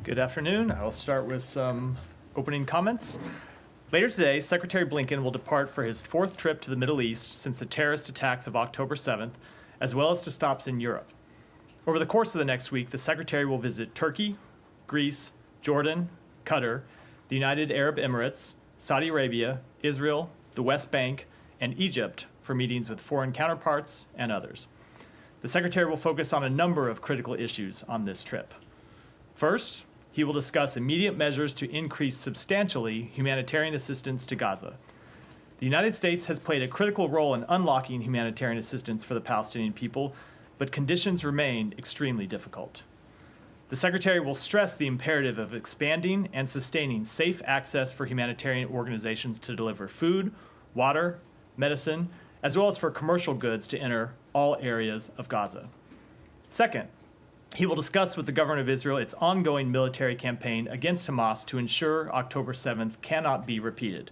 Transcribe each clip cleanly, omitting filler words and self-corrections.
Good afternoon. I'll start with some opening comments. Later today, Secretary Blinken will depart for his fourth trip to the Middle East since the terrorist attacks of October 7th, as well as to stops in Europe. Over the course of the next week, the Secretary will visit Turkey, Greece, Jordan, Qatar, the United Arab Emirates, Saudi Arabia, Israel, the West Bank, and Egypt for meetings with foreign counterparts and others. The Secretary will focus on a number of critical issues on this trip. First, he will discuss immediate measures to increase substantially humanitarian assistance to Gaza. The United States has played a critical role in unlocking humanitarian assistance for the Palestinian people, but conditions remain extremely difficult. The Secretary will stress the imperative of expanding and sustaining safe access for humanitarian organizations to deliver food, water, medicine, as well as for commercial goods to enter all areas of Gaza. Second, he will discuss with the government of Israel its ongoing military campaign against Hamas to ensure October 7th cannot be repeated,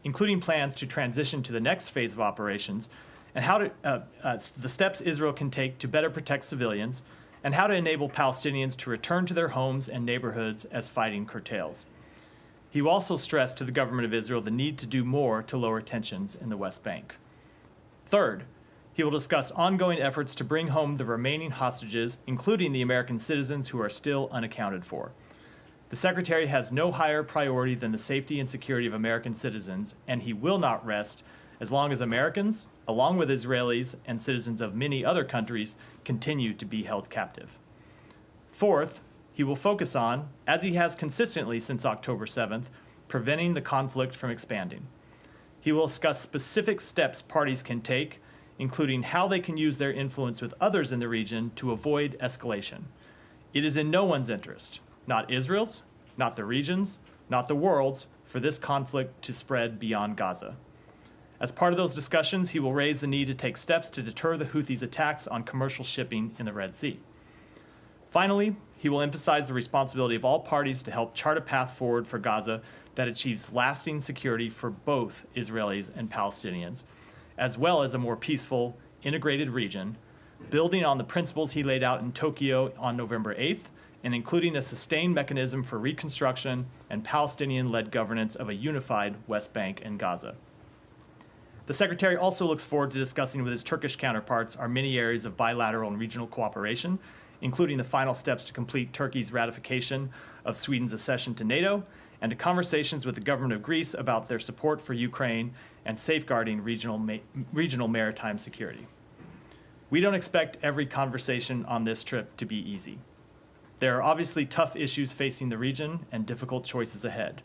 including plans to transition to the next phase of operations and the steps Israel can take to better protect civilians and how to enable Palestinians to return to their homes and neighborhoods as fighting curtails. He will also stress to the government of Israel the need to do more to lower tensions in the West Bank. Third, he will discuss ongoing efforts to bring home the remaining hostages, including the American citizens who are still unaccounted for. The Secretary has no higher priority than the safety and security of American citizens, and he will not rest as long as Americans, along with Israelis and citizens of many other countries, continue to be held captive. Fourth, he will focus on, as he has consistently since October 7th, preventing the conflict from expanding. He will discuss specific steps parties can take, including how they can use their influence with others in the region to avoid escalation. It is in no one's interest, not Israel's, not the region's, not the world's, for this conflict to spread beyond Gaza. As part of those discussions, he will raise the need to take steps to deter the Houthis' attacks on commercial shipping in the Red Sea. Finally, he will emphasize the responsibility of all parties to help chart a path forward for Gaza that achieves lasting security for both Israelis and Palestinians, as well as a more peaceful, integrated region, building on the principles he laid out in Tokyo on November 8th, and including a sustained mechanism for reconstruction and Palestinian-led governance of a unified West Bank and Gaza. The Secretary also looks forward to discussing with his Turkish counterparts our many areas of bilateral and regional cooperation, including the final steps to complete Turkey's ratification of Sweden's accession to NATO, and to conversations with the government of Greece about their support for Ukraine and safeguarding regional maritime security. We don't expect every conversation on this trip to be easy. There are obviously tough issues facing the region and difficult choices ahead.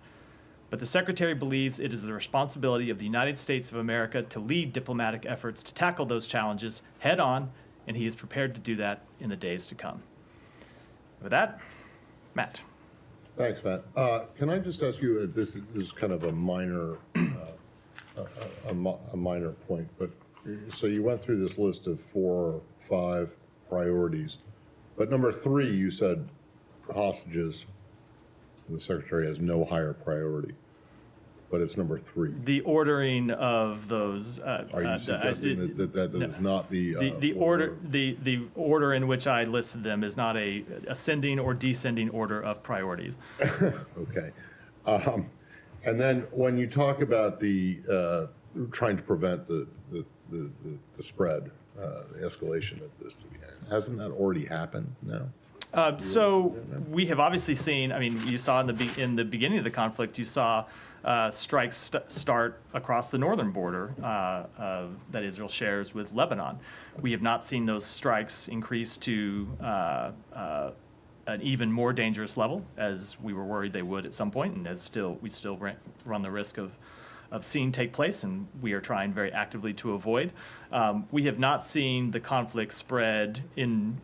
But the Secretary believes it is the responsibility of the United States of America to lead diplomatic efforts to tackle those challenges head on, and he is prepared to do that in the days to come. With that, Matt. Thanks, Matt. Can I just ask you, this is kind of a minor, a minor point, but so you went through this list of 4 or 5 priorities, but number 3, you said hostages, the Secretary has no higher priority, but it's number 3. The ordering of those. Are you suggesting that no. is not the order? The order in which I listed them is not a ascending or descending order of priorities. Okay, and then when you talk about the trying to prevent the spread, escalation of this, hasn't that already happened now? So we have obviously seen. I mean, you saw in the beginning of the conflict, you saw strikes start across the northern border that Israel shares with Lebanon. We have not seen those strikes increase to an even more dangerous level, as we were worried they would at some point, and we still run the risk of seeing take place, and we are trying very actively to avoid. We have not seen the conflict spread in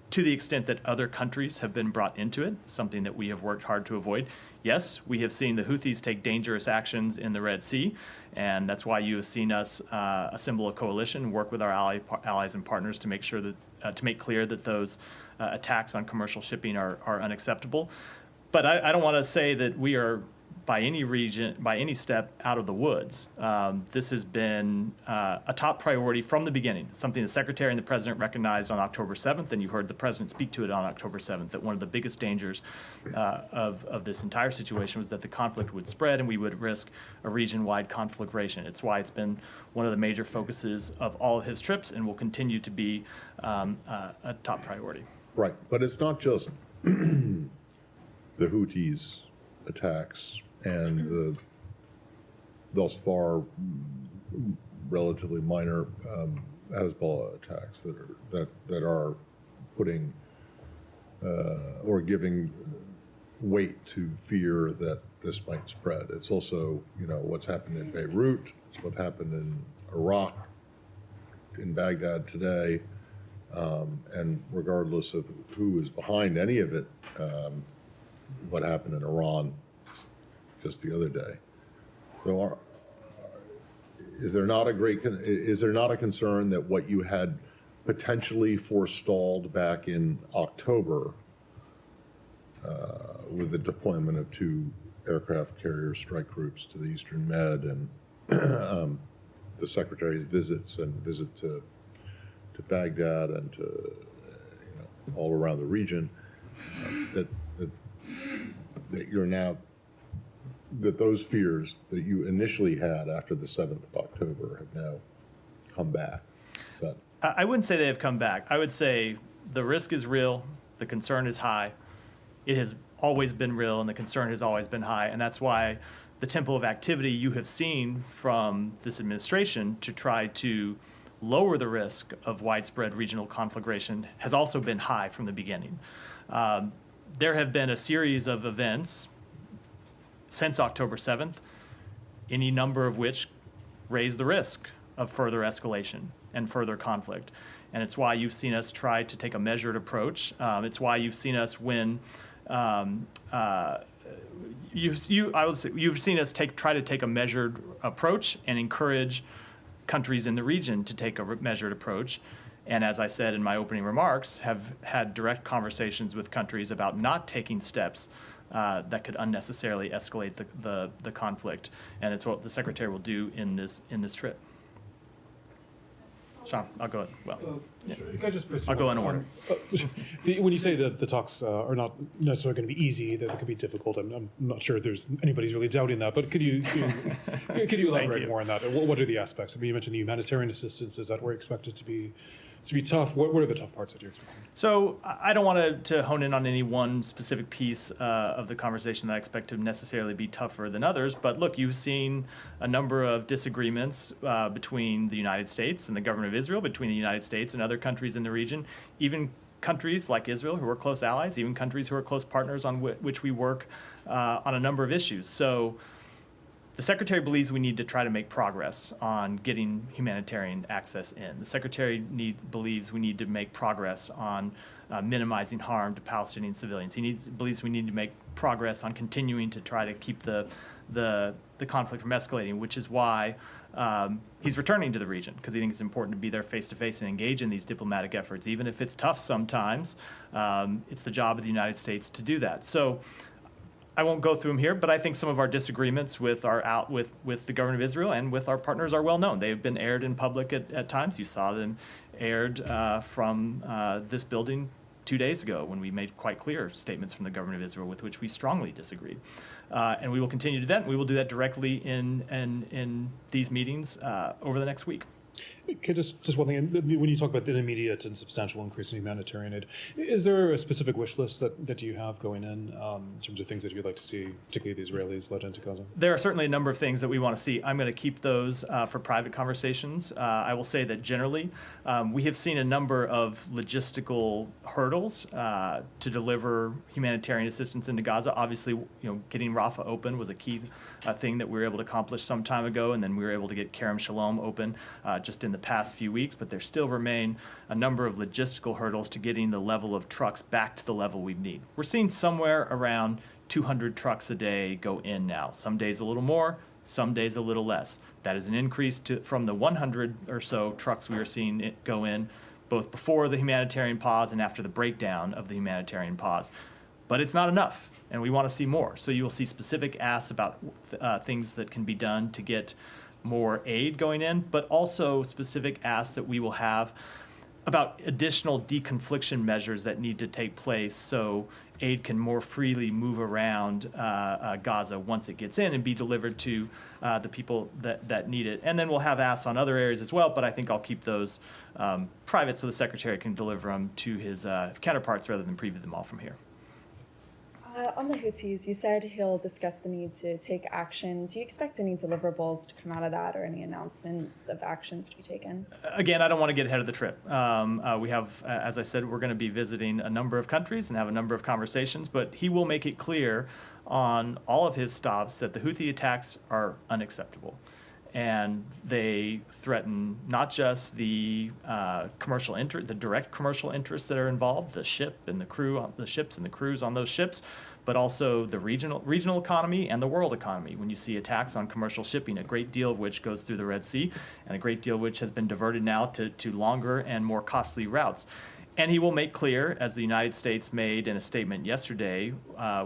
to the extent that other countries have been brought into it, something that we have worked hard to avoid. Yes, we have seen the Houthis take dangerous actions in the Red Sea, and that's why you have seen us assemble a coalition and work with our allies and partners to make sure that to make clear that those attacks on commercial shipping are unacceptable. But I don't want to say that we are by any step out of the woods. This has been a top priority from the beginning, something the Secretary and the President recognized on October 7th, and you heard the President speak to it on October 7th, that one of the biggest dangers of this entire situation was that the conflict would spread and we would risk a region-wide conflagration. It's why it's been one of the major focuses of all of his trips and will continue to be a top priority. Right, but it's not just the Houthis attacks and the thus far relatively minor Hezbollah attacks that are putting or giving weight to fear that this might spread. It's also, what's happened in Beirut, it's what happened in Iraq, in Baghdad today, and regardless of who is behind any of it, what happened in Iran just the other day. So, is there not a concern that what you had potentially forestalled back in October with the deployment of 2 aircraft carrier strike groups to the Eastern Med and the Secretary's visits to Baghdad and to all around the region, that those fears that you initially had after the 7th of October have now come back? I wouldn't say they have come back. I would say the risk is real, the concern is high. It has always been real and the concern has always been high, and that's why the tempo of activity you have seen from this administration to try to lower the risk of widespread regional conflagration has also been high from the beginning. There have been a series of events since October 7th, any number of which raise the risk of further escalation and further conflict. And it's why you've seen us try to take a measured approach. It's why you've seen us you've seen us try to take a measured approach and encourage countries in the region to take a measured approach. And as I said in my opening remarks, have had direct conversations with countries about not taking steps that could unnecessarily escalate the conflict. And it's what the Secretary will do in this trip. Sean, I'll go. I'll go in order. When you say that the talks are not necessarily going to be easy, that it could be difficult, I'm not sure there's anybody's really doubting that. But could you elaborate more on that? What are the aspects? I mean, you mentioned the humanitarian assistance. Is that where expected to be tough? What are the tough parts that you're expecting? So I don't want to hone in on any one specific piece of the conversation that I expect to necessarily be tougher than others. But look, you've seen a number of disagreements between the United States and the government of Israel, between the United States and other countries in the region, even countries like Israel who are close allies, even countries who are close partners on which we work on a number of issues. So the Secretary believes we need to try to make progress on getting humanitarian access in. The Secretary believes we need to make progress on minimizing harm to Palestinian civilians. He believes we need to make progress on continuing to try to keep the conflict from escalating, which is why he's returning to the region, because he thinks it's important to be there face-to-face and engage in these diplomatic efforts. Even if it's tough sometimes, it's the job of the United States to do that. So I won't go through them here, but I think some of our disagreements with the government of Israel and with our partners are well known. They have been aired in public at times. You saw them aired from this building 2 days ago when we made quite clear statements from the government of Israel with which we strongly disagreed. And we will continue to do that. We will do that directly in these meetings over the next week. Okay, just one thing. When you talk about the immediate and substantial increase in humanitarian aid, is there a specific wish list that you have going in terms of things that you'd like to see, particularly the Israelis let into Gaza? There are certainly a number of things that we want to see. I'm going to keep those for private conversations. I will say that generally, we have seen a number of logistical hurdles to deliver humanitarian assistance into Gaza. Obviously, getting Rafah open was a key thing that we were able to accomplish some time ago, and then we were able to get Kerem Shalom open just in the past few weeks, but there still remain a number of logistical hurdles to getting the level of trucks back to the level we need. We're seeing somewhere around 200 trucks a day go in now. Some days a little more, some days a little less. That is an increase from the 100 or so trucks we were seeing go in both before the humanitarian pause and after the breakdown of the humanitarian pause. But it's not enough, and we want to see more. So you will see specific asks about things that can be done to get more aid going in, but also specific asks that we will have about additional deconfliction measures that need to take place so aid can more freely move around Gaza once it gets in and be delivered to the people that need it. And then we'll have asks on other areas as well, but I think I'll keep those private so the Secretary can deliver them to his counterparts rather than preview them all from here. On the Houthis, you said he'll discuss the need to take action. Do you expect any deliverables to come out of that or any announcements of actions to be taken? Again, I don't want to get ahead of the trip. We have, as I said, we're going to be visiting a number of countries and have a number of conversations, but he will make it clear on all of his stops that the Houthi attacks are unacceptable. And they threaten not just the commercial the direct commercial interests that are involved, the ship and the crew, the ships and the crews on those ships, but also the regional economy and the world economy. When you see attacks on commercial shipping, a great deal of which goes through the Red Sea, and a great deal of which has been diverted now to longer and more costly routes. And he will make clear, as the United States made in a statement yesterday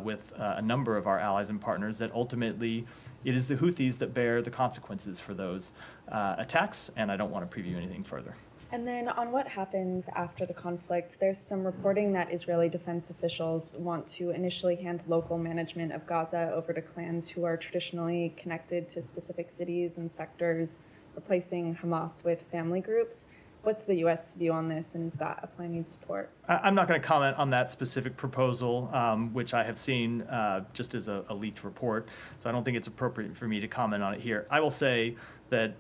with a number of our allies and partners, that ultimately it is the Houthis that bear the consequences for those attacks, and I don't want to preview anything further. And then on what happens after the conflict, there's some reporting that Israeli defense officials want to initially hand local management of Gaza over to clans who are traditionally connected to specific cities and sectors, replacing Hamas with family groups. What's the U.S. view on this, and is that a plan you'd support? I'm not going to comment on that specific proposal, which I have seen just as a leaked report, so I don't think it's appropriate for me to comment on it here. I will say that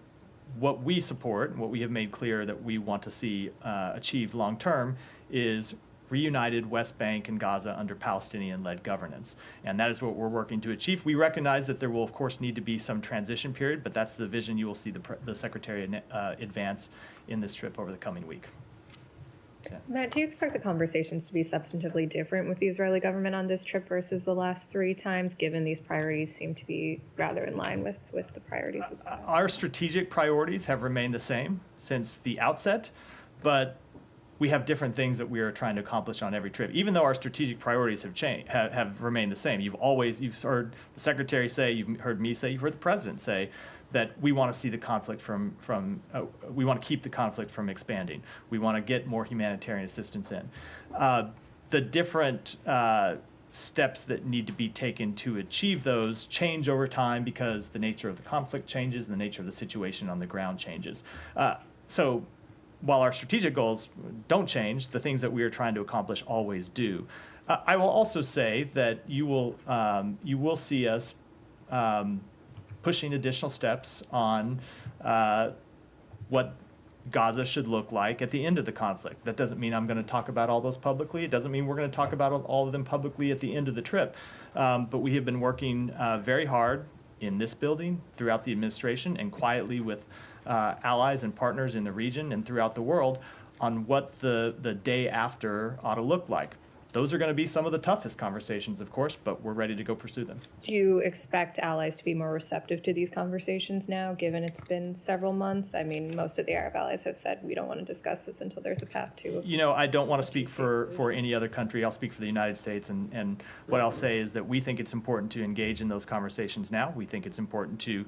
what we support, and what we have made clear that we want to see achieved long term, is reunited West Bank and Gaza under Palestinian-led governance. And that is what we're working to achieve. We recognize that there will, of course, need to be some transition period, but that's the vision you will see the Secretary advance in this trip over the coming week. Okay. Matt, do you expect the conversations to be substantively different with the Israeli government on this trip versus the last 3 times, given these priorities seem to be rather in line with the priorities of the past? Our strategic priorities have remained the same since the outset, but we have different things that we are trying to accomplish on every trip. Even though our strategic priorities have changed, have remained the same. You've heard the Secretary say, you've heard me say, you've heard the President say that we want to see the conflict we want to keep the conflict from expanding. We want to get more humanitarian assistance in. The different steps that need to be taken to achieve those change over time because the nature of the conflict changes and the nature of the situation on the ground changes. So while our strategic goals don't change, the things that we are trying to accomplish always do. I will also say that you will see us pushing additional steps on what Gaza should look like at the end of the conflict. That doesn't mean I'm going to talk about all those publicly. It doesn't mean we're going to talk about all of them publicly at the end of the trip. But we have been working very hard in this building, throughout the administration, and quietly with allies and partners in the region and throughout the world on what the day after ought to look like. Those are going to be some of the toughest conversations, of course, but we're ready to go pursue them. Do you expect allies to be more receptive to these conversations now, given it's been several months? I mean, most of the Arab allies have said we don't want to discuss this until there's a path to. You know, I don't want to speak for any other country. I'll speak for the United States, and what I'll say is that we think it's important to engage in those conversations now. We think it's important to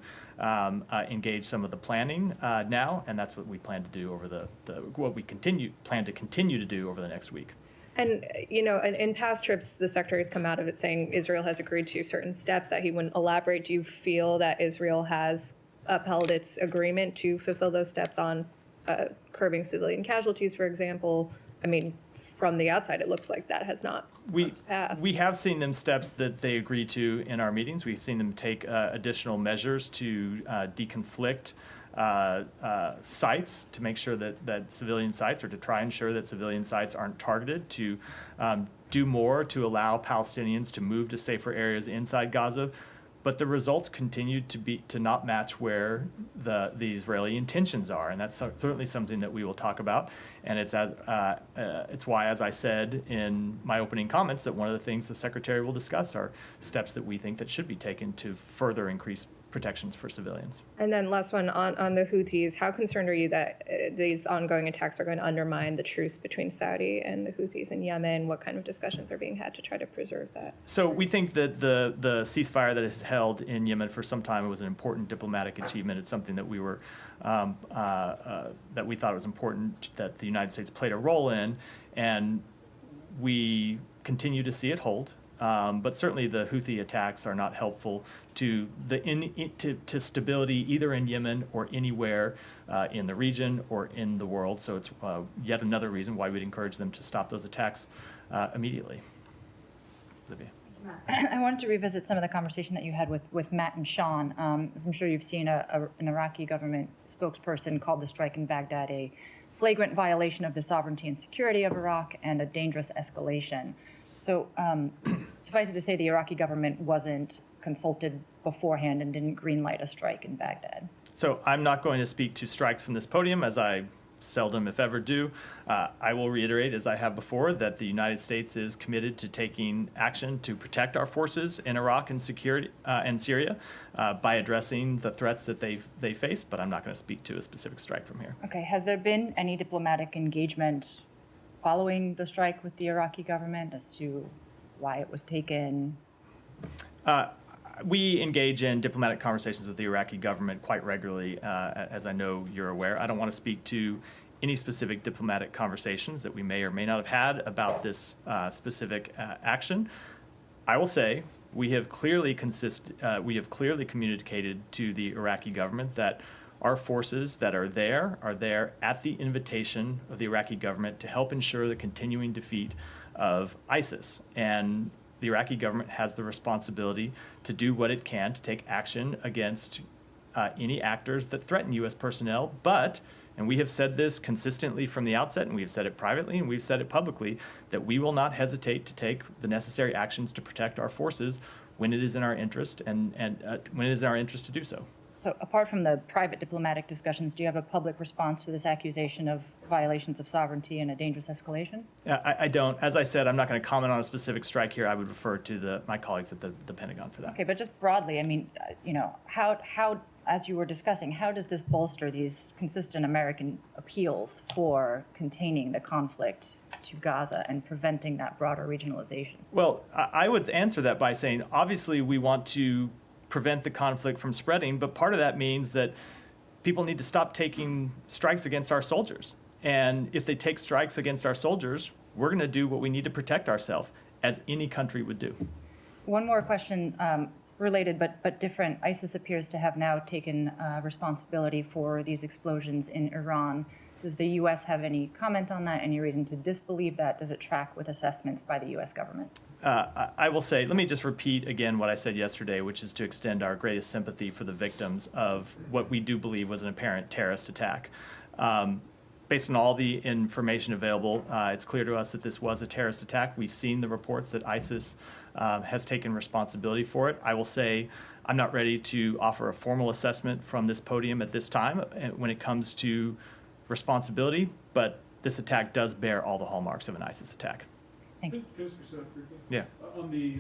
engage some of the planning now, and that's what we plan to do over what we plan to continue to do over the next week. And, you know, in past trips, the Secretary has come out of it saying Israel has agreed to certain steps that he wouldn't elaborate. Do you feel that Israel has upheld its agreement to fulfill those steps on curbing civilian casualties, for example? I mean, from the outside, it looks like that has not passed. We have seen them steps that they agreed to in our meetings. We've seen them take additional measures to deconflict sites, to make sure that civilian sites, or to try and ensure that civilian sites aren't targeted, to do more to allow Palestinians to move to safer areas inside Gaza. But the results continue to not match where the Israeli intentions are, and that's certainly something that we will talk about. And it's why, as I said in my opening comments, that one of the things the Secretary will discuss are steps that we think that should be taken to further increase protections for civilians. And then last one on the Houthis, how concerned are you that these ongoing attacks are going to undermine the truce between Saudi and the Houthis in Yemen? What kind of discussions are being had to try to preserve that? So we think that the ceasefire that is held in Yemen for some time was an important diplomatic achievement. It's something that we were that we thought it was important that the United States played a role in, and we continue to see it hold. But certainly the Houthi attacks are not helpful to to stability either in Yemen or anywhere in the region or in the world. So it's yet another reason why we'd encourage them to stop those attacks immediately. Olivia. I wanted to revisit some of the conversation that you had with Matt and Sean. As I'm sure you've seen, an Iraqi government spokesperson called the strike in Baghdad a flagrant violation of the sovereignty and security of Iraq and a dangerous escalation. So suffice it to say, the Iraqi government wasn't consulted beforehand and didn't greenlight a strike in Baghdad. So I'm not going to speak to strikes from this podium, as I seldom, if ever, do. I will reiterate, as I have before, that the United States is committed to taking action to protect our forces in Iraq and Syria by addressing the threats that they face, but I'm not going to speak to a specific strike from here. Okay, has there been any diplomatic engagement following the strike with the Iraqi government as to why it was taken? We engage in diplomatic conversations with the Iraqi government quite regularly, as I know you're aware. I don't want to speak to any specific diplomatic conversations that we may or may not have had about this specific action. I will say we have clearly communicated to the Iraqi government that our forces that are there at the invitation of the Iraqi government to help ensure the continuing defeat of ISIS. And the Iraqi government has the responsibility to do what it can to take action against any actors that threaten U.S. personnel. But, and we have said this consistently from the outset, and we've said it privately and we've said it publicly, that we will not hesitate to take the necessary actions to protect our forces when it is in our interest and when it is in our interest to do so. So apart from the private diplomatic discussions, do you have a public response to this accusation of violations of sovereignty and a dangerous escalation? I don't. As I said, I'm not going to comment on a specific strike here. I would refer to my colleagues at the Pentagon for that. Okay, but just broadly, I mean, how, as you were discussing, how does this bolster these consistent American appeals for containing the conflict to Gaza and preventing that broader regionalization? Well, I would answer that by saying, obviously, we want to prevent the conflict from spreading, but part of that means that people need to stop taking strikes against our soldiers. And if they take strikes against our soldiers, we're going to do what we need to protect ourselves, as any country would do. One more question, related but different. ISIS appears to have now taken responsibility for these explosions in Iran. Does the U.S. have any comment on that? Any reason to disbelieve that? Does it track with assessments by the U.S. government? I will say, let me just repeat again what I said yesterday, which is to extend our greatest sympathy for the victims of what we do believe was an apparent terrorist attack. Based on all the information available, it's clear to us that this was a terrorist attack. We've seen the reports that ISIS has taken responsibility for it. I will say I'm not ready to offer a formal assessment from this podium at this time when it comes to responsibility, but this attack does bear all the hallmarks of an ISIS attack. Thank you. Can I just pursue that briefly? Yeah. On the,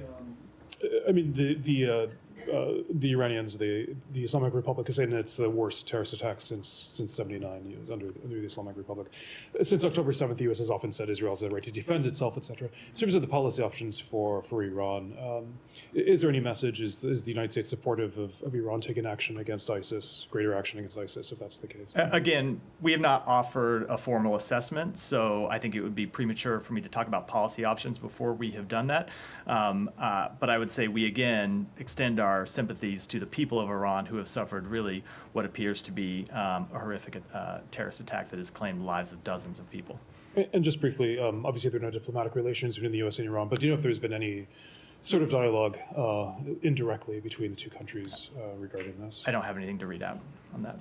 I mean, the Iranians, the Islamic Republic is saying it's the worst terrorist attack since '79 under the Islamic Republic. Since October 7th, the U.S. has often said Israel has the right to defend itself, etc. In terms of the policy options for Iran, is there any message? Is the United States supportive of Iran taking action against ISIS, greater action against ISIS, if that's the case? Again, we have not offered a formal assessment, so I think it would be premature for me to talk about policy options before we have done that. But I would say we again extend our sympathies to the people of Iran who have suffered really what appears to be a horrific terrorist attack that has claimed the lives of dozens of people. And just briefly, obviously there are no diplomatic relations between the U.S. and Iran, but do you know if there's been any sort of dialogue indirectly between the two countries regarding this? I don't have anything to read out on that.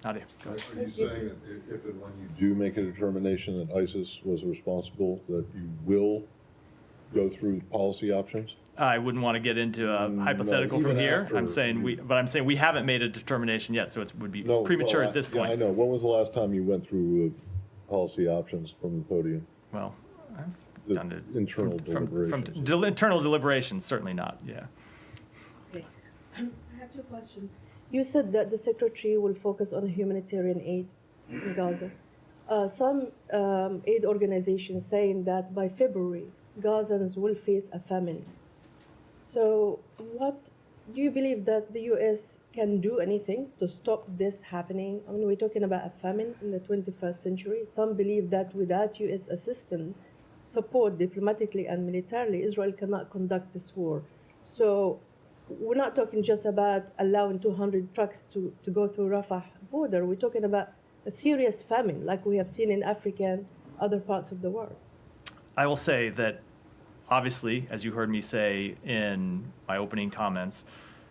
Nadia, go ahead. Are you saying that if and when you do make a determination that ISIS was responsible, that you will go through policy options? I wouldn't want to get into a hypothetical from here. after. I'm saying we haven't made a determination yet, so it's premature well, at this yeah, point. I know. When was the last time you went through policy options from the podium? Well, The done it internal deliberations. internal deliberations, certainly not. Yeah. Okay. I have two questions. You said that the secretary will focus on humanitarian aid in Gaza. Some aid organizations saying that by February, Gazans will face a famine. So what do you believe that the U.S. can do anything to stop this happening? I mean, we're talking about a famine in the 21st century. Some believe that without U.S. assistance, support diplomatically and militarily, Israel cannot conduct this war. So we're not talking just about allowing 200 trucks to go through Rafah border. We're talking about a serious famine like we have seen in Africa and other parts of the world. I will say that, obviously, as you heard me say in my opening comments,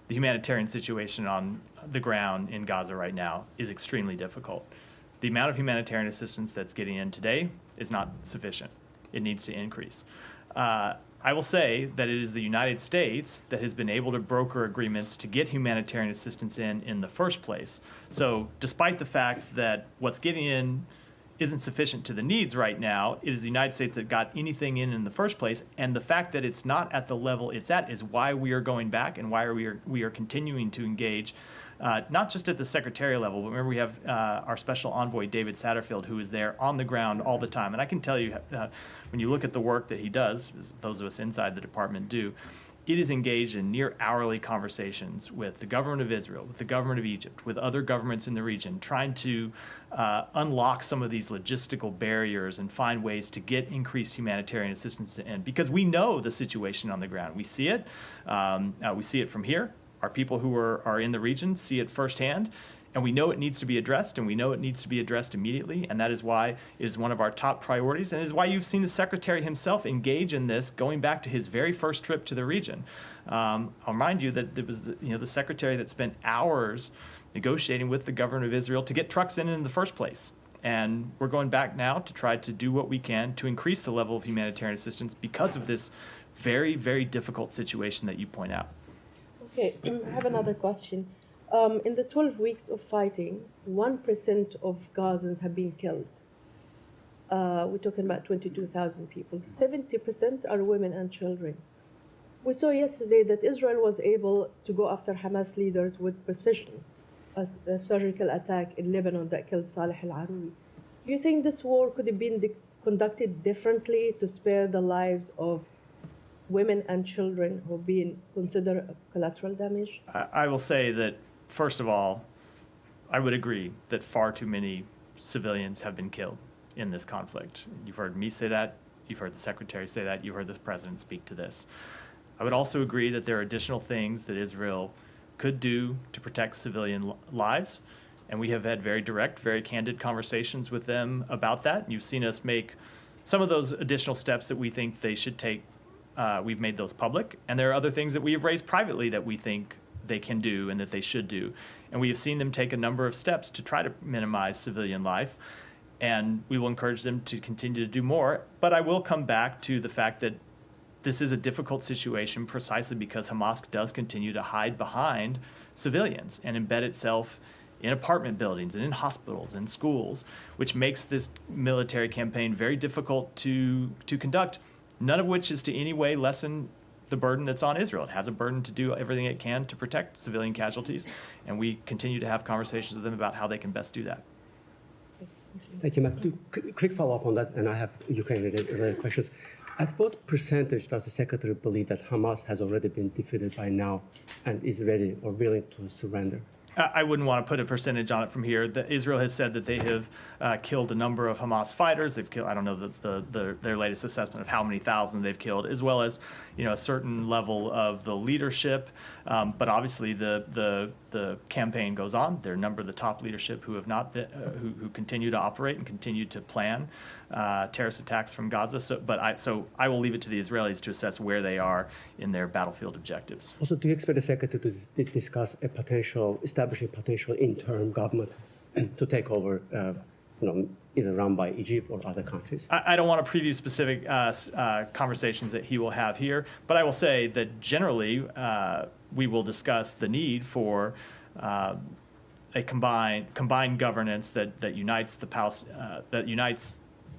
the humanitarian situation on the ground in Gaza right now is extremely difficult. The amount of humanitarian assistance that's getting in today is not sufficient. It needs to increase. I will say that it is the United States that has been able to broker agreements to get humanitarian assistance in the first place. So despite the fact that what's getting in isn't sufficient to the needs right now, it is the United States that got anything in the first place, and the fact that it's not at the level it's at is why we are going back and why we are continuing to engage, not just at the secretarial level, but remember we have our special envoy, David Satterfield, who is there on the ground all the time. And I can tell you, when you look at the work that he does, as those of us inside the department do, it is engaged in near hourly conversations with the government of Israel, with the government of Egypt, with other governments in the region, trying to unlock some of these logistical barriers and find ways to get increased humanitarian assistance in. Because we know the situation on the ground. We see it. We see it from here. Our people who are in the region see it firsthand. And we know it needs to be addressed, and we know it needs to be addressed immediately, and that is why it is one of our top priorities, and it is why you've seen the Secretary himself engage in this going back to his very first trip to the region. I'll remind you that it was the Secretary that spent hours negotiating with the government of Israel to get trucks in the first place. And we're going back now to try to do what we can to increase the level of humanitarian assistance because of this very, very difficult situation that you point out. Okay, I have another question. In the 12 weeks of fighting, 1% of Gazans have been killed. We're talking about 22,000 people. 70% are women and children. We saw yesterday that Israel was able to go after Hamas leaders with precision, a surgical attack in Lebanon that killed Saleh al-Arouri. Do you think this war could have been conducted differently to spare the lives of women and children who have been considered collateral damage? I will say that, first of all, I would agree that far too many civilians have been killed in this conflict. You've heard me say that. You've heard the Secretary say that. You've heard the President speak to this. I would also agree that there are additional things that Israel could do to protect civilian lives. And we have had very direct, very candid conversations with them about that. You've seen us make some of those additional steps that we think they should take. We've made those public. And there are other things that we have raised privately that we think they can do and that they should do. And we have seen them take a number of steps to try to minimize civilian life. And we will encourage them to continue to do more. But I will come back to the fact that this is a difficult situation precisely because Hamas does continue to hide behind civilians and embed itself in apartment buildings and in hospitals and schools, which makes this military campaign very difficult to conduct, none of which is to any way lessen the burden that's on Israel. It has a burden to do everything it can to protect civilian casualties, and we continue to have conversations with them about how they can best do that. Thank you, Matt. Quick follow-up on that, and I have Ukraine-related questions. At what percentage does the Secretary believe that Hamas has already been defeated by now and is ready or willing to surrender? I wouldn't want to put a percentage on it from here. Israel has said that they have killed a number of Hamas fighters. They've killed, I don't know their latest assessment of how many thousand they've killed, as well as a certain level of the leadership. But obviously the campaign goes on. There are a number of the top leadership who have not been, who continue to operate and continue to plan terrorist attacks from Gaza. So I will leave it to the Israelis to assess where they are in their battlefield objectives. Also, do you expect the Secretary to discuss establishing potential interim government to take over, either run by Egypt or other countries? I don't want to preview specific conversations that he will have here, but I will say that generally we will discuss the need for a combined governance that unites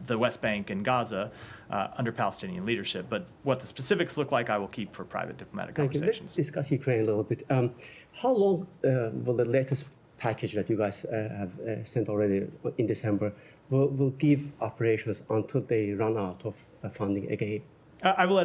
the West Bank and Gaza under Palestinian leadership. But what the specifics look like, I will keep for private diplomatic Thank you. conversations. Let's discuss Ukraine a little bit. How long will the latest package that you guys have sent already in December will give operations until they run out of funding again? I will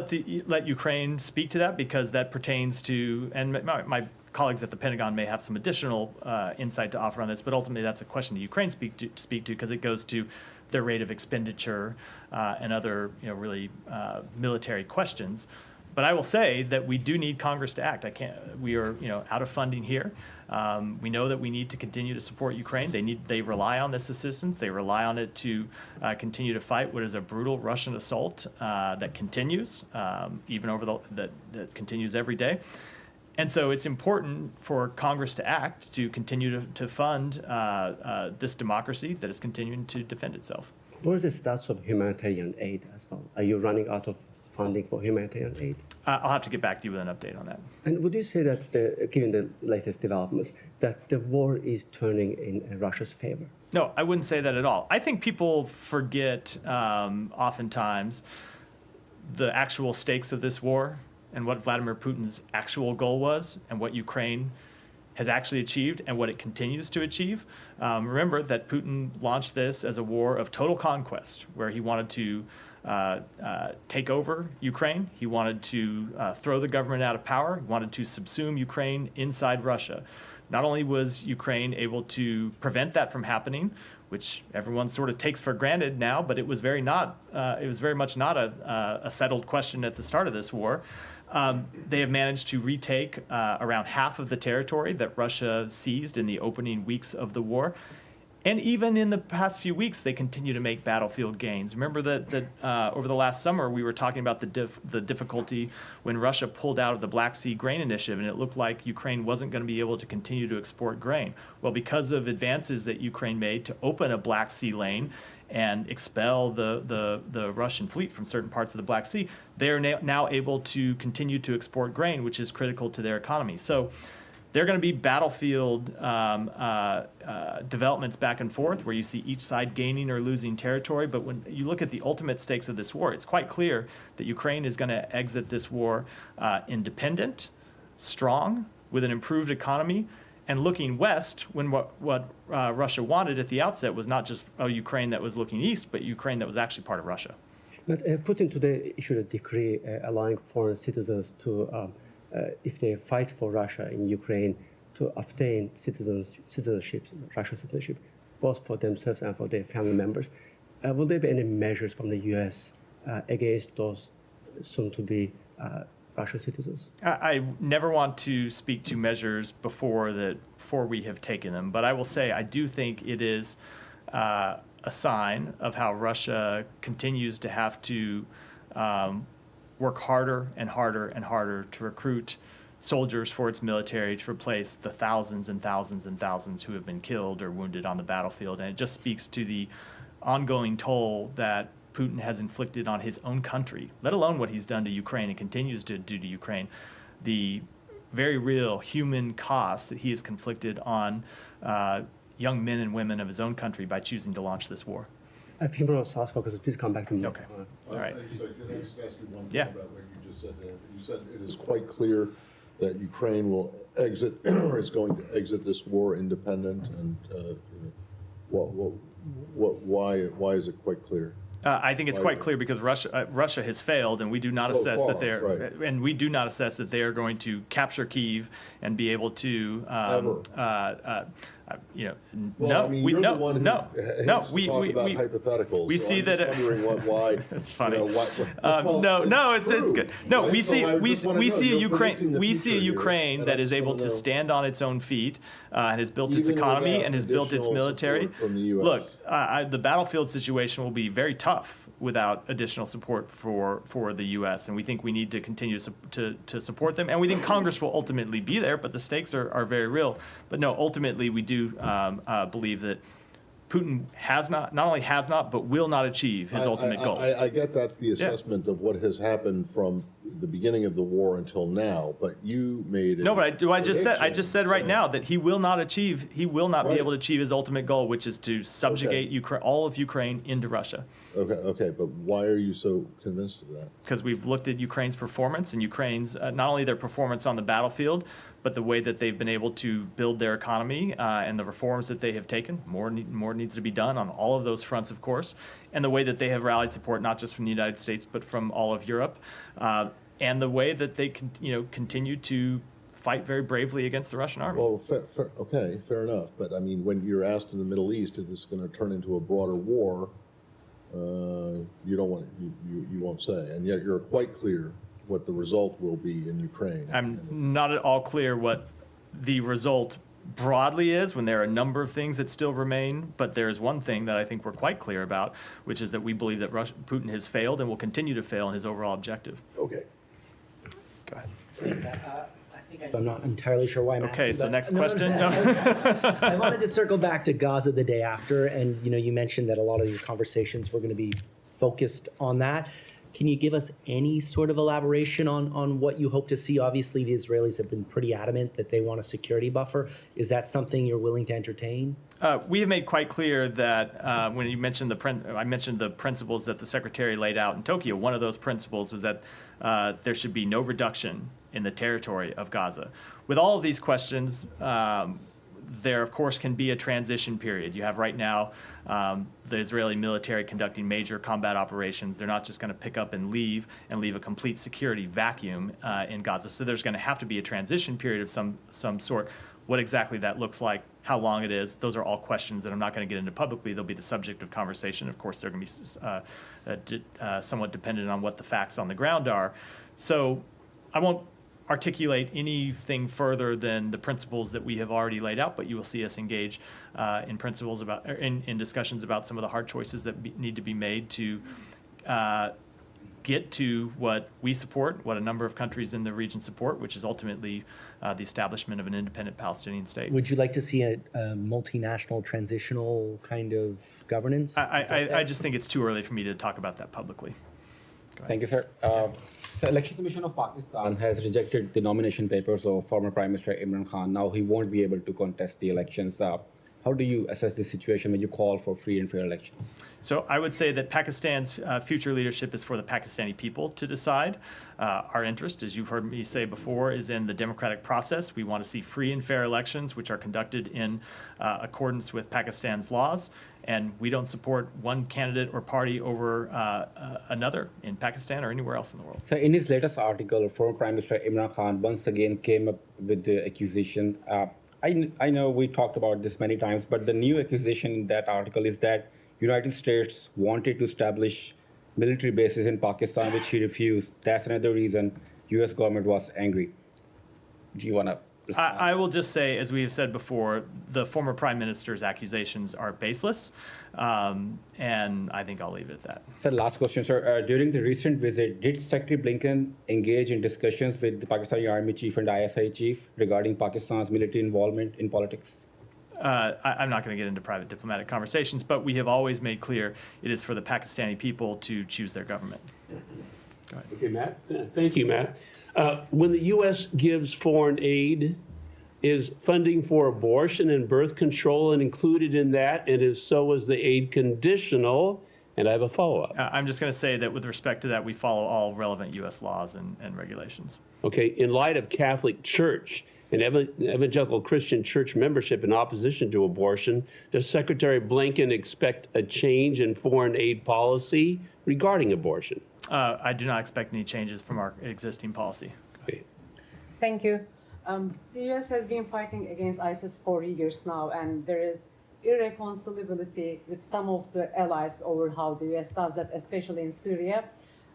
let Ukraine speak to that because that pertains to, and my colleagues at the Pentagon may have some additional insight to offer on this, but ultimately that's a question to Ukraine speak to because it goes to their rate of expenditure and other really military questions. But I will say that we do need Congress to act. We are out of funding here. We know that we need to continue to support Ukraine. They rely on this assistance. They rely on it to continue to fight what is a brutal Russian assault that continues, even that continues every day. And so it's important for Congress to act to continue to fund this democracy that is continuing to defend itself. What is the status of humanitarian aid as well? Are you running out of funding for humanitarian aid? I'll have to get back to you with an update on that. And would you say that, given the latest developments, that the war is turning in Russia's favor? No, I wouldn't say that at all. I think people forget oftentimes the actual stakes of this war and what Vladimir Putin's actual goal was and what Ukraine has actually achieved and what it continues to achieve. Remember that Putin launched this as a war of total conquest, where he wanted to take over Ukraine. He wanted to throw the government out of power. He wanted to subsume Ukraine inside Russia. Not only was Ukraine able to prevent that from happening, which everyone sort of takes for granted now, but it was very much not a settled question at the start of this war. They have managed to retake around half of the territory that Russia seized in the opening weeks of the war. And even in the past few weeks, they continue to make battlefield gains. Remember that over the last summer, we were talking about the difficulty when Russia pulled out of the Black Sea Grain Initiative, and it looked like Ukraine wasn't going to be able to continue to export grain. Well, because of advances that Ukraine made to open a Black Sea lane and expel the Russian fleet from certain parts of the Black Sea, they are now able to continue to export grain, which is critical to their economy. So there are going to be battlefield developments back and forth where you see each side gaining or losing territory. But when you look at the ultimate stakes of this war, it's quite clear that Ukraine is going to exit this war independent, strong, with an improved economy, and looking west when what Russia wanted at the outset was not just a Ukraine that was looking east, but Ukraine that was actually part of Russia. But Putin today issued a decree allowing foreign citizens to if they fight for Russia in Ukraine, to obtain citizenship, Russian citizenship, both for themselves and for their family members. Will there be any measures from the U.S. Against those soon-to-be Russian citizens? I never want to speak to measures before we have taken them, but I will say I do think it is a sign of how Russia continues to have to work harder and harder and harder to recruit soldiers for its military to replace the thousands and thousands and thousands who have been killed or wounded on the battlefield. And it just speaks to the ongoing toll that Putin has inflicted on his own country, let alone what he's done to Ukraine and continues to do to Ukraine, the very real human cost that he has conflicted on young men and women of his own country by choosing to launch this war. A few more South Caucasus, please come back to me. Okay. All right. So can I just ask you one thing Yeah. about what you just said? You said it is quite clear that Ukraine will exit or is going to exit this war independent, and why is it quite clear? I think it's quite clear because Russia has failed, and we do not assess that they're right. and we do not assess that they are going to capture Kyiv and be able to. Well, I mean, you're the one who talk about hypotheticals. We so see I'm that. just wondering why. It's funny. It's good. No, we see a Ukraine that is able to stand on its own feet and has built its economy and has built its military. From the US. Look, the battlefield situation will be very tough without additional support for the U.S., and we think we need to continue to support them, and we think Congress will ultimately be there, but the stakes are very real. But no, ultimately we do believe that Putin not only has not, but will not achieve his ultimate goals. I get that's the assessment of what has happened from the beginning of the war until now, but you made No, but I just said right saying- now that he will not be Right. able to achieve his ultimate goal, which is to subjugate all of Ukraine into Russia. Okay, but why are you so convinced of that? Because we've looked at Ukraine's performance and Ukraine's not only their performance on the battlefield, but the way that they've been able to build their economy and the reforms that they have taken. More needs to be done on all of those fronts, of course, and the way that they have rallied support not just from the United States but from all of Europe, and the way that they continue to fight very bravely against the Russian army. Well, fair enough. But I mean, when you're asked in the Middle East if this is going to turn into a broader war, you won't say, and yet you're quite clear what the result will be in Ukraine. I'm not at all clear what the result broadly is when there are a number of things that still remain, but there is one thing that I think we're quite clear about, which is that we believe that Putin has failed and will continue to fail in his overall objective. Okay. Go ahead. I'm not entirely sure why I'm Okay, asking. so but- next No, question. I wanted to circle back to Gaza the day after, and you mentioned that a lot of your conversations were going to be focused on that. Can you give us any sort of elaboration on what you hope to see? Obviously, the Israelis have been pretty adamant that they want a security buffer. Is that something you're willing to entertain? We have made quite clear that when you mentioned I mentioned the principles that the Secretary laid out in Tokyo. One of those principles was that there should be no reduction in the territory of Gaza. With all of these questions, there, of course, can be a transition period. You have right now the Israeli military conducting major combat operations. They're not just going to pick up and leave a complete security vacuum in Gaza. So there's going to have to be a transition period of some sort. What exactly that looks like, how long it is, those are all questions that I'm not going to get into publicly. They'll be the subject of conversation. Of course, they're going to be somewhat dependent on what the facts on the ground are. So I won't articulate anything further than the principles that we have already laid out, but you will see us engage in principles in discussions about some of the hard choices that need to be made to get to what we support, what a number of countries in the region support, which is ultimately the establishment of an independent Palestinian state. Would you like to see a multinational transitional kind of governance? I just think it's too early for me to talk about that publicly. Thank you, sir. So Election Commission of Pakistan has rejected the nomination papers of former Prime Minister Imran Khan. Now he won't be able to contest the elections. How do you assess the situation when you call for free and fair elections? So I would say that Pakistan's future leadership is for the Pakistani people to decide. Our interest, as you've heard me say before, is in the democratic process. We want to see free and fair elections, which are conducted in accordance with Pakistan's laws. And we don't support one candidate or party over another in Pakistan or anywhere else in the world. So in his latest article, former Prime Minister Imran Khan once again came up with the accusation. I know we talked about this many times, but the new accusation in that article is that United States wanted to establish military bases in Pakistan, which he refused. That's another reason U.S. government was angry. Do you want to respond? I will just say, as we have said before, the former prime minister's accusations are baseless, and I think I'll leave it at that. Sir, last question, sir. During the recent visit, did Secretary Blinken engage in discussions with the Pakistani Army Chief and ISI Chief regarding Pakistan's military involvement in politics? I'm not going to get into private diplomatic conversations, but we have always made clear it is for the Pakistani people to choose their government. Go ahead. Okay, Matt. Thank you, Matt. When the U.S. gives foreign aid, is funding for abortion and birth control included in that? And if so, is the aid conditional? And I have a follow-up. I'm just going to say that with respect to that, we follow all relevant U.S. laws and regulations. Okay, in light of Catholic Church and evangelical Christian church membership in opposition to abortion, does Secretary Blinken expect a change in foreign aid policy regarding abortion? I do not expect any changes from our existing policy. Okay. Thank you. The U.S. has been fighting against ISIS for years now, and there is irreconcilability with some of the allies over how the U.S. does that, especially in Syria.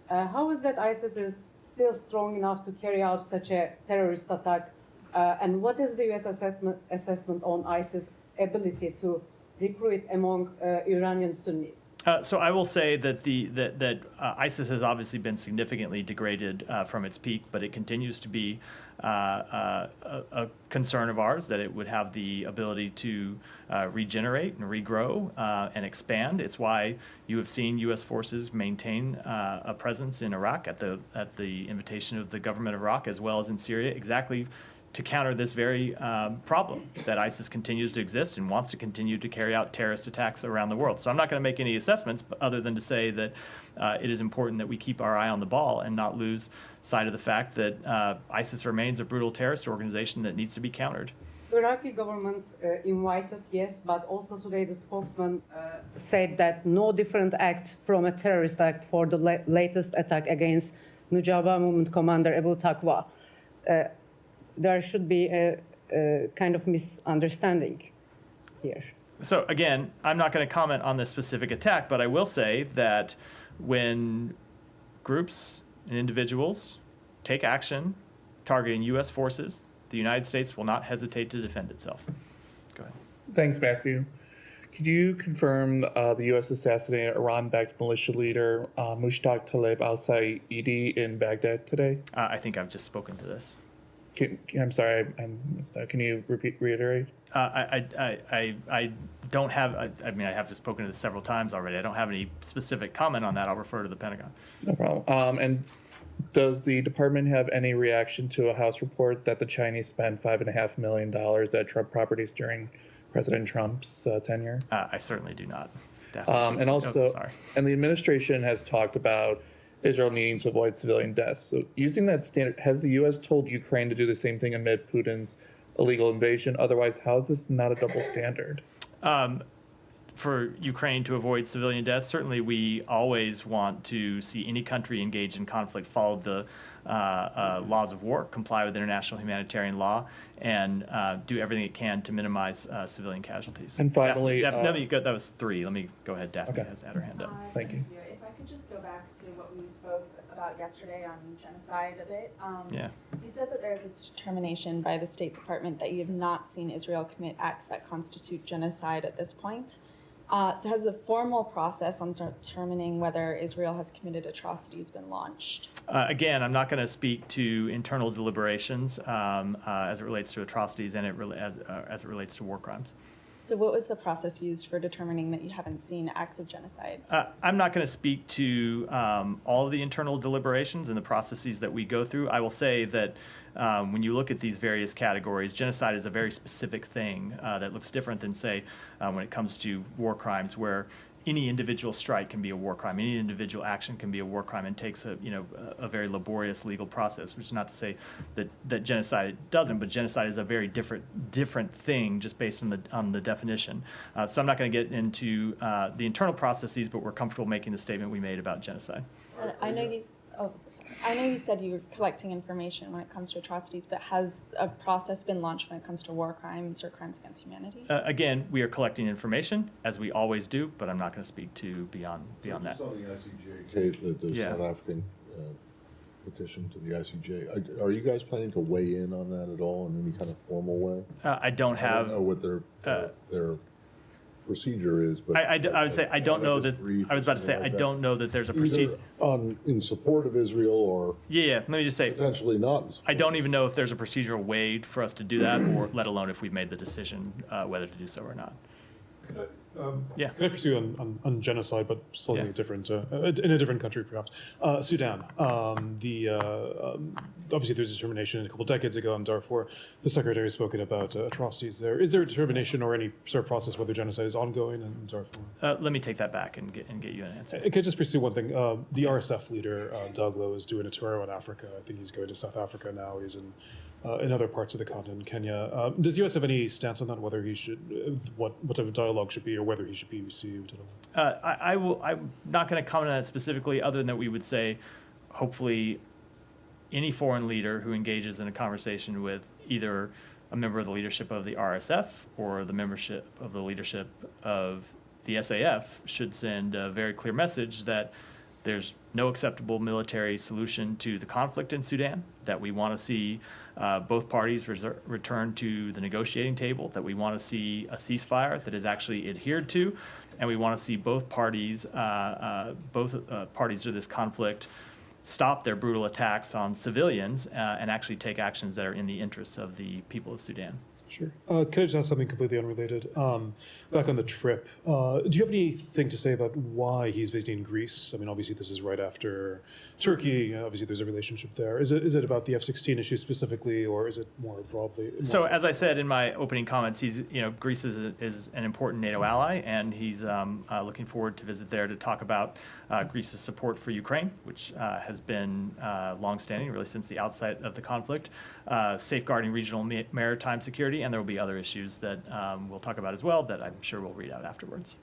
How is that ISIS is still strong enough to carry out such a terrorist attack? And what is the U.S. assessment on ISIS' ability to recruit among Iranian Sunnis? So I will say that ISIS has obviously been significantly degraded from its peak, but it continues to be a concern of ours that it would have the ability to regenerate and regrow and expand. It's why you have seen U.S. forces maintain a presence in Iraq at the invitation of the government of Iraq, as well as in Syria, exactly to counter this very problem that ISIS continues to exist and wants to continue to carry out terrorist attacks around the world. So I'm not going to make any assessments other than to say that it is important that we keep our eye on the ball and not lose sight of the fact that ISIS remains a brutal terrorist organization that needs to be countered. The Iraqi government invited, yes, but also today the spokesman said that no different act from a terrorist act for the latest attack against Nujaba movement commander Abu Taqwa. There should be a kind of misunderstanding here. So again, I'm not going to comment on this specific attack, but I will say that when groups and individuals take action targeting U.S. forces, the United States will not hesitate to defend itself. Go ahead. Thanks, Matthew. Could you confirm the U.S. assassinated Iran-backed militia leader Mushtaq Tlaib al-Saidi in Baghdad today? I think I've just spoken to this. I'm sorry, I missed out. Can you reiterate? I don't have, I mean, I have just spoken to this several times already. I don't have any specific comment on that. I'll refer to the Pentagon. No problem. And does the department have any reaction to a House report that the Chinese spent $5.5 million at Trump properties during President Trump's tenure? I certainly do not. And also, sorry. and the administration has talked about Israel needing to avoid civilian deaths. So using that standard, has the U.S. told Ukraine to do the same thing amid Putin's illegal invasion? Otherwise, how is this not a double standard? For Ukraine to avoid civilian deaths, certainly we always want to see any country engaged in conflict follow the laws of war, comply with international humanitarian law, and do everything it can to minimize civilian casualties. And finally, that was 3. Let me go ahead. Daphne has had her hand up. Thank you. If I could just go back to what we spoke about yesterday on genocide a bit. Yeah. You said that there's a determination by the State Department that you have not seen Israel commit acts that constitute genocide at this point. So has the formal process on determining whether Israel has committed atrocities been launched? Again, I'm not going to speak to internal deliberations as it relates to atrocities and as it relates to war crimes. So what was the process used for determining that you haven't seen acts of genocide? I'm not going to speak to all of the internal deliberations and the processes that we go through. I will say that when you look at these various categories, genocide is a very specific thing that looks different than, say, when it comes to war crimes, where any individual strike can be a war crime, any individual action can be a war crime, and takes a very laborious legal process. Which is not to say that genocide doesn't, but genocide is a very different thing just based on the definition. So I'm not going to get into the internal processes, but we're comfortable making the statement we made about genocide. I know you said you were collecting information when it comes to atrocities, but has a process been launched when it comes to war crimes or crimes against humanity? Again, we are collecting information, as we always do, but I'm not going to speak to beyond that. Just on the ICJ case, the South African petition to the ICJ, are you guys planning to weigh in on that at all in any kind of formal way? I don't know what their procedure is, but I would say I don't know that. I was about to say I don't know that there's a procedure in support of Israel or let me just say potentially not. I don't even know if there's a procedural way for us to do that, or let alone if we've made the decision whether to do so or not. Can I pursue on genocide, but slightly different, in a different country perhaps? Sudan. Obviously there's a determination a couple decades ago in Darfur. The Secretary has spoken about atrocities there. Is there a determination or any sort of process whether genocide is ongoing in Darfur? Let me take that back and get you an answer. Can I just pursue one thing? The RSF leader, Doug Lowe, is doing a tour in Africa. I think he's going to South Africa now. He's in other parts of the continent, Kenya. Does the U.S. have any stance on that, whether he should, what type of dialogue should be, or whether he should be received at all? I'm not going to comment on that specifically, other than that we would say, hopefully, any foreign leader who engages in a conversation with either a member of the leadership of the RSF or the membership of the leadership of the SAF should send a very clear message that there's no acceptable military solution to the conflict in Sudan, that we want to see both parties return to the negotiating table, that we want to see a ceasefire that is actually adhered to, and we want to see both parties to this conflict stop their brutal attacks on civilians and actually take actions that are in the interests of the people of Sudan. Sure. Can I just ask something completely unrelated? Back on the trip, do you have anything to say about why he's visiting Greece? I mean, obviously this is right after Turkey. Obviously there's a relationship there. Is it about the F-16 issue specifically, or is it more broadly? So as I said in my opening comments, Greece is an important NATO ally, and he's looking forward to visit there to talk about Greece's support for Ukraine, which has been longstanding, really since the outset of the conflict, safeguarding regional maritime security, and there will be other issues that we'll talk about as well that I'm sure we'll read out afterwards.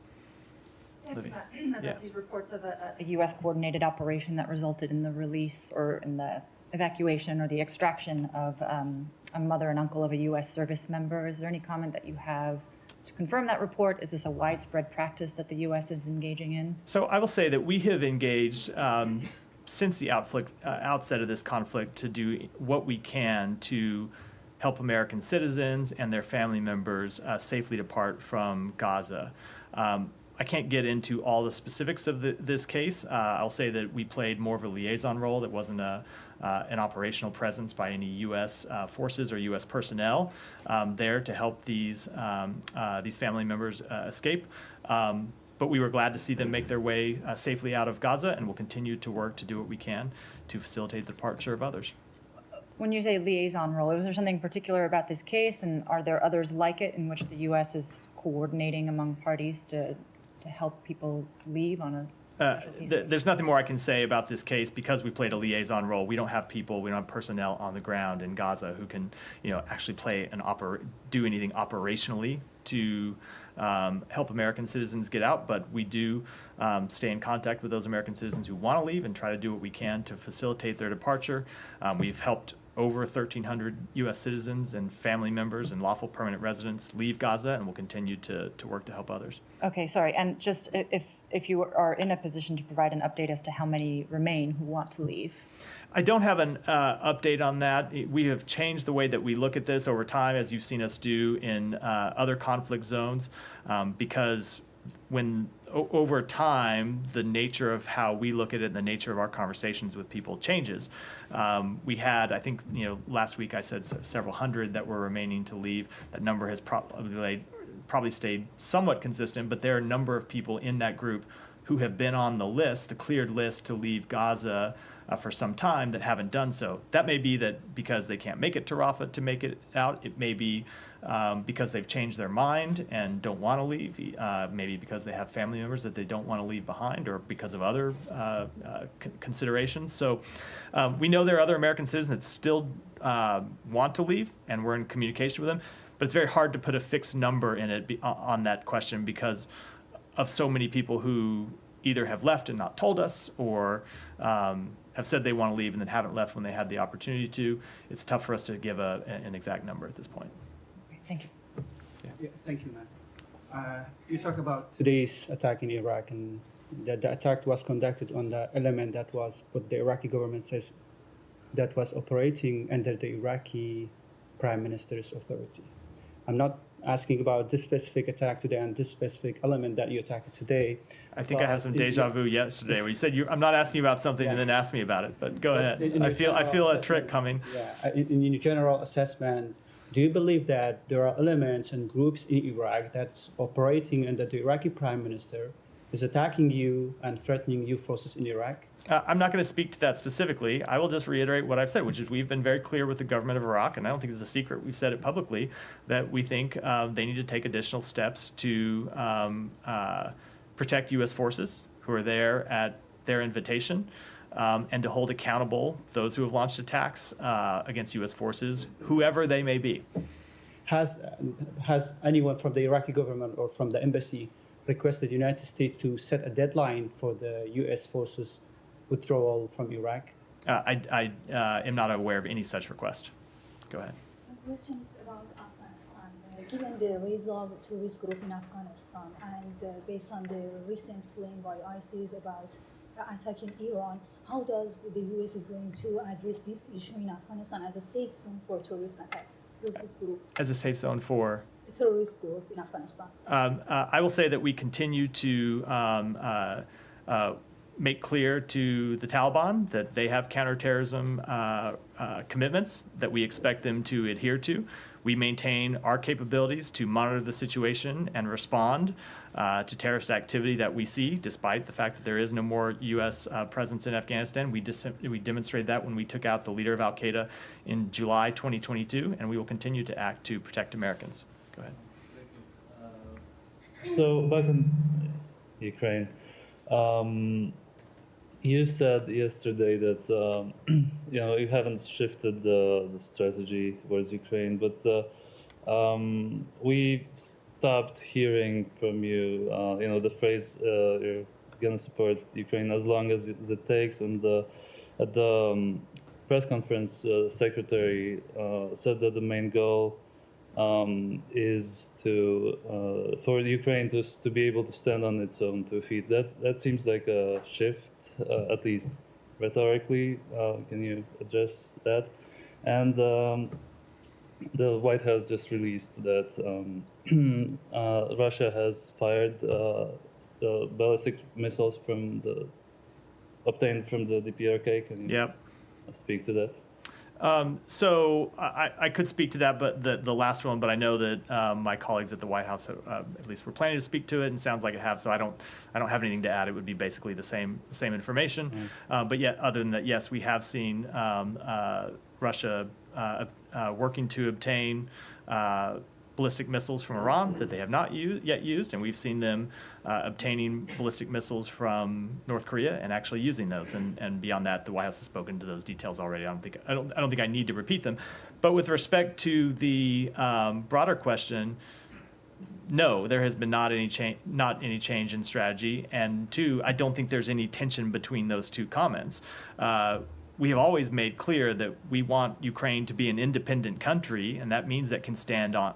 About these reports of a U.S. coordinated operation that resulted in the release or in the evacuation or the extraction of a mother and uncle of a U.S. service member. Is there any comment that you have to confirm that report? Is this a widespread practice that the U.S. is engaging in? So I will say that we have engaged since the outset of this conflict to do what we can to help American citizens and their family members safely depart from Gaza. I can't get into all the specifics of this case. I'll say that we played more of a liaison role. That wasn't an operational presence by any U.S. Forces or U.S. personnel there to help these family members escape. But we were glad to see them make their way safely out of Gaza, and we'll continue to work to do what we can to facilitate the departure of others. When you say liaison role, is there something particular about this case, and are there others like it in which the U.S. is coordinating among parties to help people leave on a There's nothing more I can say about this case because we played a liaison role. We don't have people, we don't have personnel on the ground in Gaza who can, actually do anything operationally to help American citizens get out. But we do stay in contact with those American citizens who want to leave and try to do what we can to facilitate their departure. We've helped over 1,300 U.S. citizens and family members and lawful permanent residents leave Gaza, and we'll continue to work to help others. Okay, sorry. And just if you are in a position to provide an update as to how many remain who want to leave. I don't have an update on that. We have changed the way that we look at this over time, as you've seen us do in other conflict zones, because over time, the nature of how we look at it and the nature of our conversations with people changes. We had, I think, last week I said several hundred that were remaining to leave. That number has probably stayed somewhat consistent, but there are a number of people in that group who have been on the list, the cleared list to leave Gaza for some time that haven't done so. That may be that because they can't make it to Rafah to make it out. It may be because they've changed their mind and don't want to leave, maybe because they have family members that they don't want to leave behind, or because of other considerations. So we know there are other American citizens that still want to leave, and we're in communication with them, but it's very hard to put a fixed number in it on that question because of so many people who either have left and not told us, or have said they want to leave and then haven't left when they had the opportunity to. It's tough for us to give an exact number at this point. Thank you. Yeah, thank you, Matt. You talk about today's attack in Iraq, and that the attack was conducted on the element that was what the Iraqi government says that was operating under the Iraqi Prime Minister's authority. I'm not asking about this specific attack today and this specific element that you attacked today. I think I have some deja vu yesterday where you said I'm not asking you about something and then asked me about it, but go ahead. I feel a trick coming. Yeah, in your general assessment, do you believe that there are elements and groups in Iraq that's operating under the Iraqi Prime Minister is attacking you and threatening you forces in Iraq? I'm not going to speak to that specifically. I will just reiterate what I've said, which is we've been very clear with the government of Iraq, and I don't think it's a secret, we've said it publicly, that we think they need to take additional steps to protect U.S. forces who are there at their invitation, and to hold accountable those who have launched attacks against U.S. forces, whoever they may be. Has anyone from the Iraqi government or from the embassy requested the United States to set a deadline for the U.S. forces withdrawal from Iraq? I am not aware of any such request. Go ahead. My question is about Afghanistan. Given the resolve to this group in Afghanistan, and based on the recent claim by ISIS about attacking Iran, how does the U.S. is going to address this issue in Afghanistan as a safe zone for terrorist attack? As a safe zone for? A terrorist group in Afghanistan. I will say that we continue to make clear to the Taliban that they have counterterrorism commitments that we expect them to adhere to. We maintain our capabilities to monitor the situation and respond to terrorist activity that we see, despite the fact that there is no more U.S. presence in Afghanistan. We demonstrated that when we took out the leader of al-Qaeda in July 2022, and we will continue to act to protect Americans. Go ahead. So back in Ukraine, you said yesterday that you haven't shifted the strategy towards Ukraine, but we stopped hearing from you. The phrase you're going to support Ukraine as long as it takes. And at the press conference, Secretary said that the main goal is for Ukraine to be able to stand on its own 2 feet. That seems like a shift, at least rhetorically. Can you address that? And the White House just released that Russia has fired the ballistic missiles obtained from the DPRK. Can you speak to that? So I could speak to that, but the last one. But I know that my colleagues at the White House, at least, were planning to speak to it, and sounds like it have. So I don't have anything to add. It would be basically the same information. But yet, other than that, yes, we have seen Russia working to obtain ballistic missiles from Iran that they have not yet used, and we've seen them obtaining ballistic missiles from North Korea and actually using those. And beyond that, the White House has spoken to those details already. I don't think I need to repeat them. But with respect to the broader question, no, there has been not any change in strategy. And two, I don't think there's any tension between those two comments. We have always made clear that we want Ukraine to be an independent country, and that means that it can stand on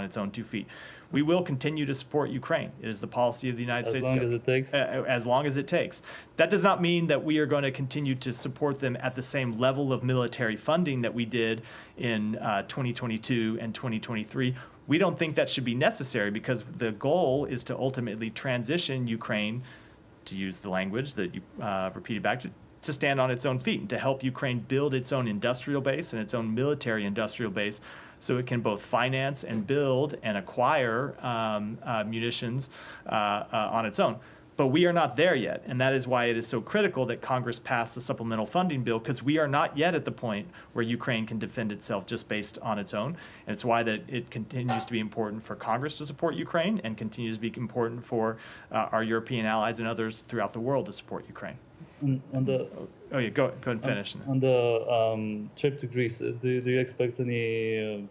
its own 2 feet. We will continue to support Ukraine. It is the policy of the United States. As long as it takes? As long as it takes. That does not mean that we are going to continue to support them at the same level of military funding that we did in 2022 and 2023. We don't think that should be necessary, because the goal is to ultimately transition Ukraine, to use the language that you repeated back to stand on its own feet and to help Ukraine build its own industrial base and its own military industrial base, so it can both finance and build and acquire munitions on its own. But we are not there yet, and that is why it is so critical that Congress pass the supplemental funding bill, because we are not yet at the point where Ukraine can defend itself just based on its own. And it's why that it continues to be important for Congress to support Ukraine, and continues to be important for our European allies and others throughout the world to support Ukraine. Go ahead and finish. On the trip to Greece, do you expect any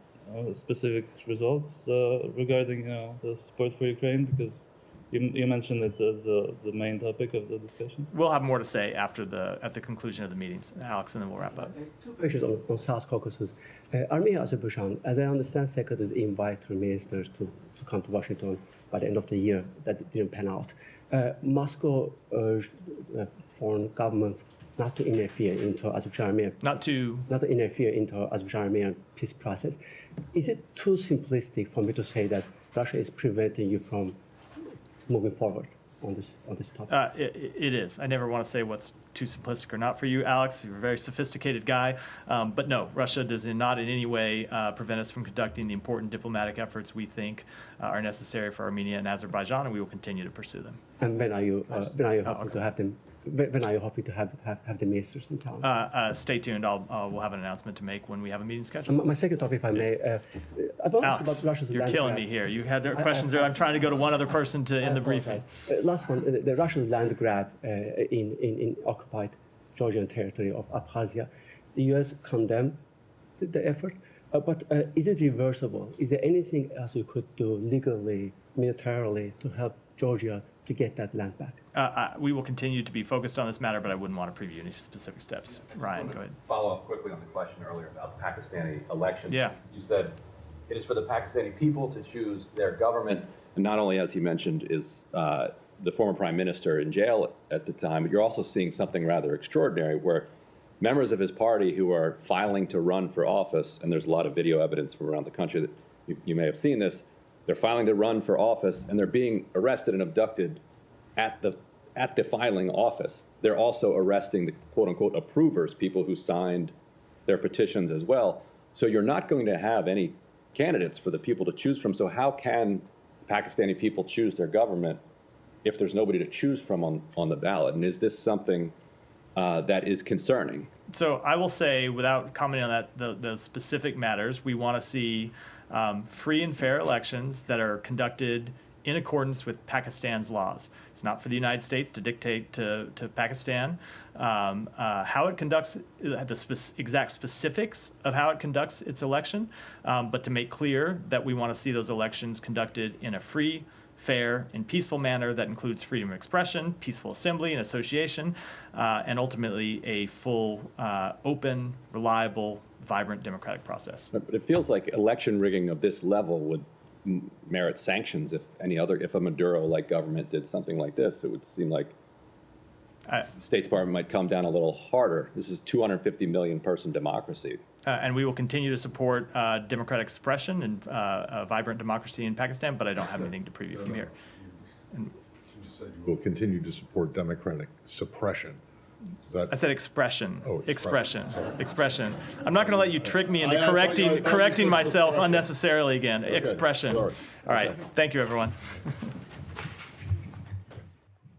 specific results regarding the support for Ukraine? Because you mentioned it as the main topic of the discussions. We'll have more to say at the conclusion of the meetings, Alex, and then we'll wrap up. Two questions on South Caucasus. Armenia, Azerbaijan, as I understand, secretaries invite ministers to come to Washington by the end of the year. That didn't pan out. Moscow urged foreign governments not to interfere into Azerbaijan-Armenian peace process. Is it too simplistic for me to say that Russia is preventing you from moving forward on this topic? It is. I never want to say what's too simplistic or not for you, Alex. You're a very sophisticated guy. But no, Russia does not in any way prevent us from conducting the important diplomatic efforts we think are necessary for Armenia and Azerbaijan, and we will continue to pursue them. And when are you hoping to have them? When are you hoping to have the ministers in town? Stay tuned. We'll have an announcement to make when we have a meeting scheduled. My second topic, if I may, I've Alex, about Russia's you're land killing grab. me here. You had questions there. I'm trying to go to one other person to end the briefing. Last one, the Russian land grab in occupied Georgian territory of Abkhazia. The U.S. condemned the effort, but is it reversible? Is there anything else you could do legally, militarily, to help Georgia to get that land back? We will continue to be focused on this matter, but I wouldn't want to preview any specific steps. Ryan, go ahead. Follow up quickly on the question earlier about the Pakistani election. Yeah. You said it is for the Pakistani people to choose their government, and not only, as he mentioned, is the former prime minister in jail at the time, but you're also seeing something rather extraordinary where members of his party who are filing to run for office, and there's a lot of video evidence from around the country that you may have seen this, they're filing to run for office and they're being arrested and abducted at the filing office. They're also arresting the quote-unquote approvers, people who signed their petitions as well. So you're not going to have any candidates for the people to choose from. So how can Pakistani people choose their government if there's nobody to choose from on the ballot? And is this something that is concerning? So I will say, without commenting on that, the specific matters, we want to see free and fair elections that are conducted in accordance with Pakistan's laws. It's not for the United States to dictate to Pakistan how it conducts the exact specifics of how it conducts its election, but to make clear that we want to see those elections conducted in a free, fair, and peaceful manner that includes freedom of expression, peaceful assembly and association, and ultimately a full, open, reliable, vibrant democratic process. But it feels like election rigging of this level would merit sanctions if a Maduro-like government did something like this. It would seem like the State Department might come down a little harder. This is 250 million person democracy. And we will continue to support democratic expression and a vibrant democracy in Pakistan, but I don't have anything to preview from here. And You just said you will continue to support democratic suppression. Is that? I said expression. Oh, expression. sorry. Expression. I'm not going to let you trick me into I thought you correcting said myself expression. unnecessarily again. Okay, Expression. sorry. All right. Okay. Thank you, everyone.